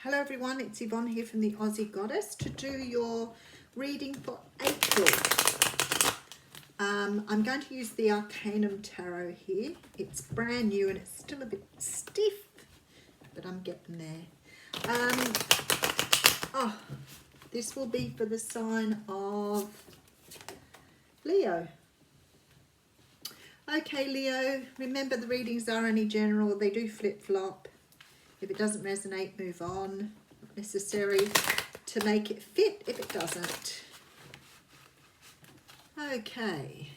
Hello everyone, it's Yvonne here from the Aussie Goddess to do your reading for April. I'm going to use the Arcanum Tarot here. It's brand new and it's still a bit stiff, but I'm getting there. This will be for the sign of Leo. Okay, Leo, remember the readings are only general. They do flip-flop. If it doesn't resonate, move on. Not necessary to make it fit if it doesn't. Okay.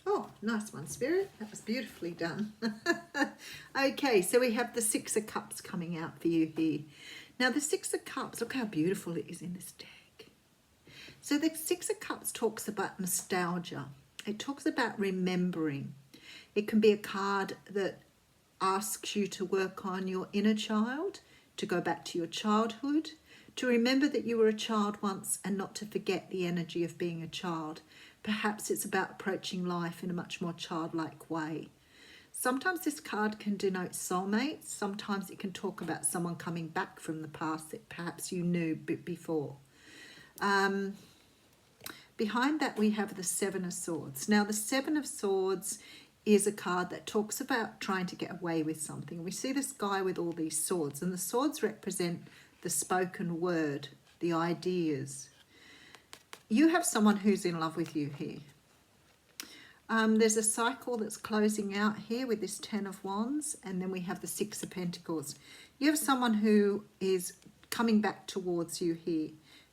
Oh, nice one, Spirit. That was beautifully done. Okay, so we have the Six of Cups coming out for you here. Now, the Six of Cups, look how beautiful it is in this deck. So the Six of Cups talks about nostalgia. It talks about remembering. It can be a card that asks you to work on your inner child, to go back to your childhood, to remember that you were a child once and not to forget the energy of being a child. Perhaps it's about approaching life in a much more childlike way. Sometimes this card can denote soulmates. Sometimes it can talk about someone coming back from the past that perhaps you knew before. Behind that we have the Seven of Swords. Now the Seven of Swords is a card that talks about trying to get away with something. We see this guy with all these swords, and the swords represent the spoken word, the ideas. You have someone who's in love with you here. There's a cycle that's closing out here with this Ten of Wands, and then we have the Six of Pentacles. You have someone who is coming back towards you here,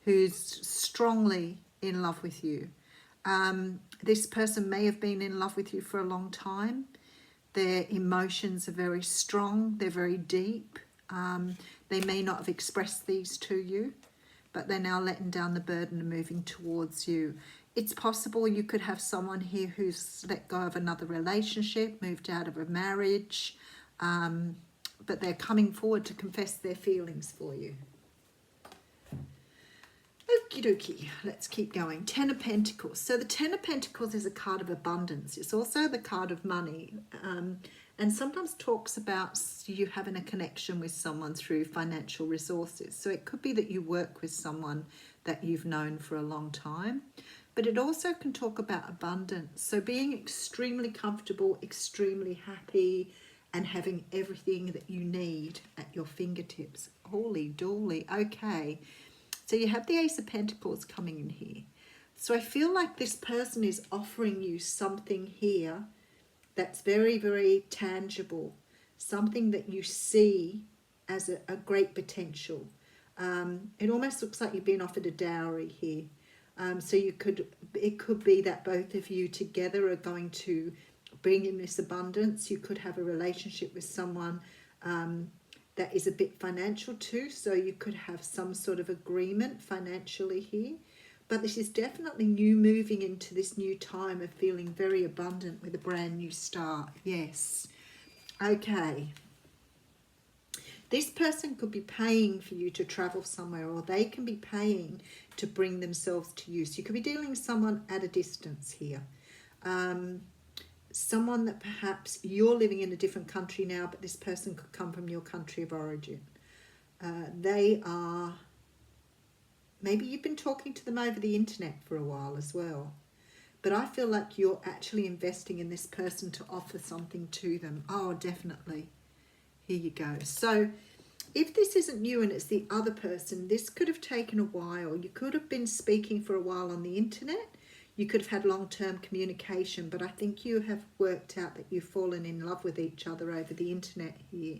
who's strongly in love with you. This person may have been in love with you for a long time. Their emotions are very strong, they're very deep. They may not have expressed these to you, but they're now letting down the burden and moving towards you. It's possible you could have someone here who's let go of another relationship, moved out of a marriage, but they're coming forward to confess their feelings for you. Okie dokie, let's keep going. Ten of Pentacles. So the Ten of Pentacles is a card of abundance. It's also the card of money, and sometimes talks about you having a connection with someone through financial resources. So it could be that you work with someone that you've known for a long time, but it also can talk about abundance. So being extremely comfortable, extremely happy, and having everything that you need at your fingertips. Holy dooly, okay. So you have the Ace of Pentacles coming in here. So I feel like this person is offering you something here that's very, very tangible. Something that you see as a great potential. It almost looks like you've been offered a dowry here. So it could be that both of you together are going to bring in this abundance. You could have a relationship with someone that is a bit financial too, so you could have some sort of agreement financially here. But this is definitely you moving into this new time of feeling very abundant with a brand new start. Yes. Okay. This person could be paying for you to travel somewhere, or they can be paying to bring themselves to you. So you could be dealing with someone at a distance here. Someone that perhaps you're living in a different country now, but this person could come from your country of origin. They are, maybe you've been talking to them over the internet for a while as well. But I feel like you're actually investing in this person to offer something to them. Oh, definitely. Here you go. So if this isn't you and it's the other person, this could have taken a while. You could have been speaking for a while on the internet. You could have had long-term communication, but I think you have worked out that you've fallen in love with each other over the internet here.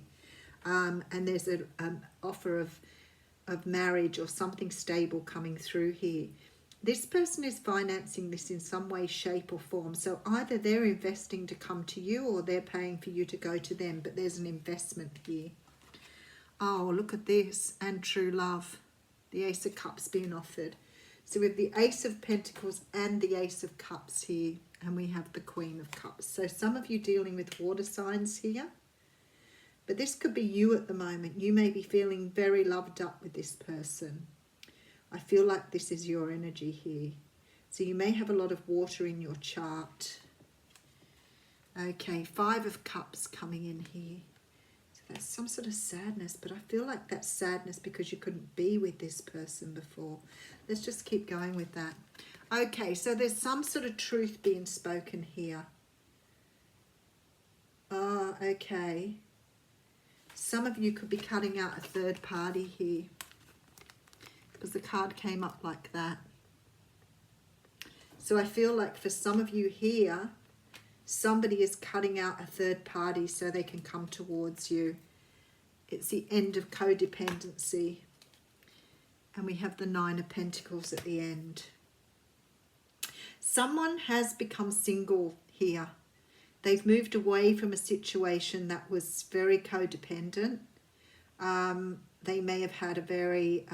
And there's an offer of marriage or something stable coming through here. This person is financing this in some way, shape or form. So either they're investing to come to you or they're paying for you to go to them, but there's an investment here. Oh, look at this. And true love. The Ace of Cups being offered. So we have the Ace of Pentacles and the Ace of Cups here, and we have the Queen of Cups. So some of you dealing with water signs here, but this could be you at the moment. You may be feeling very loved up with this person. I feel like this is your energy here. So you may have a lot of water in your chart. Okay, 5 of Cups coming in here. So that's some sort of sadness, but I feel like that's sadness because you couldn't be with this person before. Let's just keep going with that. Okay, so there's some sort of truth being spoken here. Oh, okay. Some of you could be cutting out a third party here because the card came up like that. So I feel like for some of you here, somebody is cutting out a third party so they can come towards you. It's the end of codependency. And we have the 9 of Pentacles at the end. Someone has become single here. They've moved away from a situation that was very codependent. They may have had a very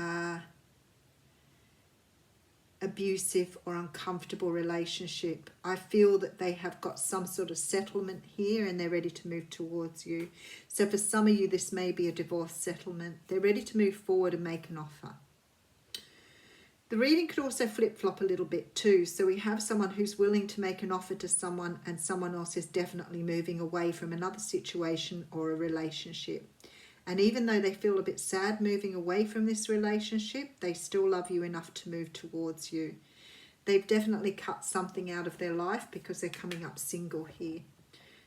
abusive or uncomfortable relationship. I feel that they have got some sort of settlement here and they're ready to move towards you. So for some of you, this may be a divorce settlement. They're ready to move forward and make an offer. The reading could also flip-flop a little bit too. So we have someone who's willing to make an offer to someone and someone else is definitely moving away from another situation or a relationship. And even though they feel a bit sad moving away from this relationship, they still love you enough to move towards you. They've definitely cut something out of their life because they're coming up single here.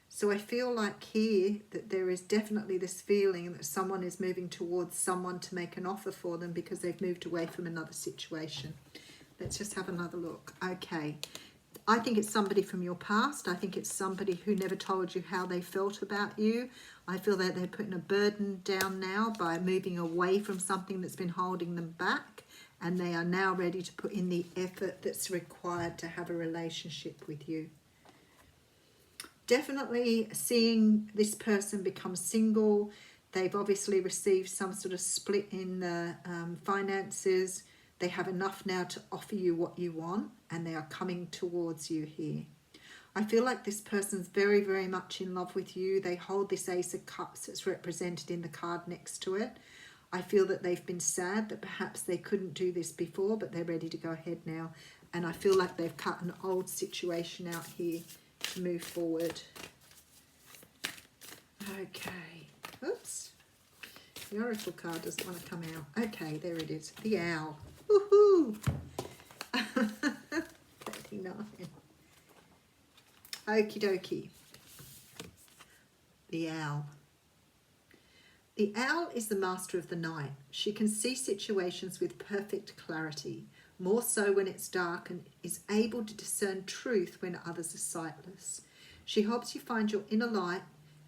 So I feel like here that there is definitely this feeling that someone is moving towards someone to make an offer for them because they've moved away from another situation. Let's just have another look. Okay. I think it's somebody from your past. I think it's somebody who never told you how they felt about you. I feel that they're putting a burden down now by moving away from something that's been holding them back. And they are now ready to put in the effort that's required to have a relationship with you. Definitely seeing this person become single. They've obviously received some sort of split in the finances. They have enough now to offer you what you want and they are coming towards you here. I feel like this person's very, very much in love with you. They hold this Ace of Cups that's represented in the card next to it. I feel that they've been sad that perhaps they couldn't do this before, but they're ready to go ahead now. And I feel like they've cut an old situation out here to move forward. Okay. Oops. The Oracle card doesn't want to come out. Okay, there it is. The Owl. Woohoo! 39. Okie dokie. The Owl. The Owl is the master of the night. She can see situations with perfect clarity, more so when it's dark, and is able to discern truth when others are sightless. She helps you find your inner light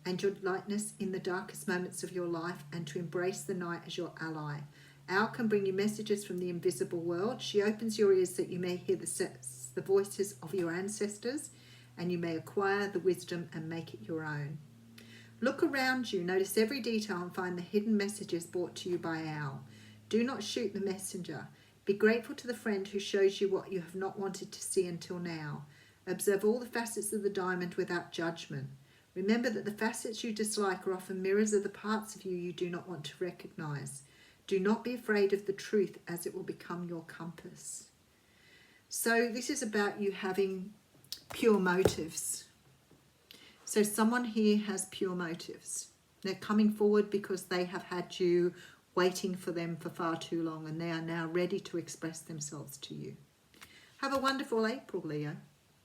and your lightness in the darkest moments of your life and to embrace the night as your ally. Owl can bring you messages from the invisible world. She opens your ears that you may hear the voices of your ancestors and you may acquire the wisdom and make it your own. Look around you, notice every detail and find the hidden messages brought to you by Owl. Do not shoot the messenger. Be grateful to the friend who shows you what you have not wanted to see until now. Observe all the facets of the diamond without judgment. Remember that the facets you dislike are often mirrors of the parts of you you do not want to recognize. Do not be afraid of the truth as it will become your compass. So this is about you having pure motives. So someone here has pure motives. They're coming forward because they have had you waiting for them for far too long and they are now ready to express themselves to you. Have a wonderful April, Leo.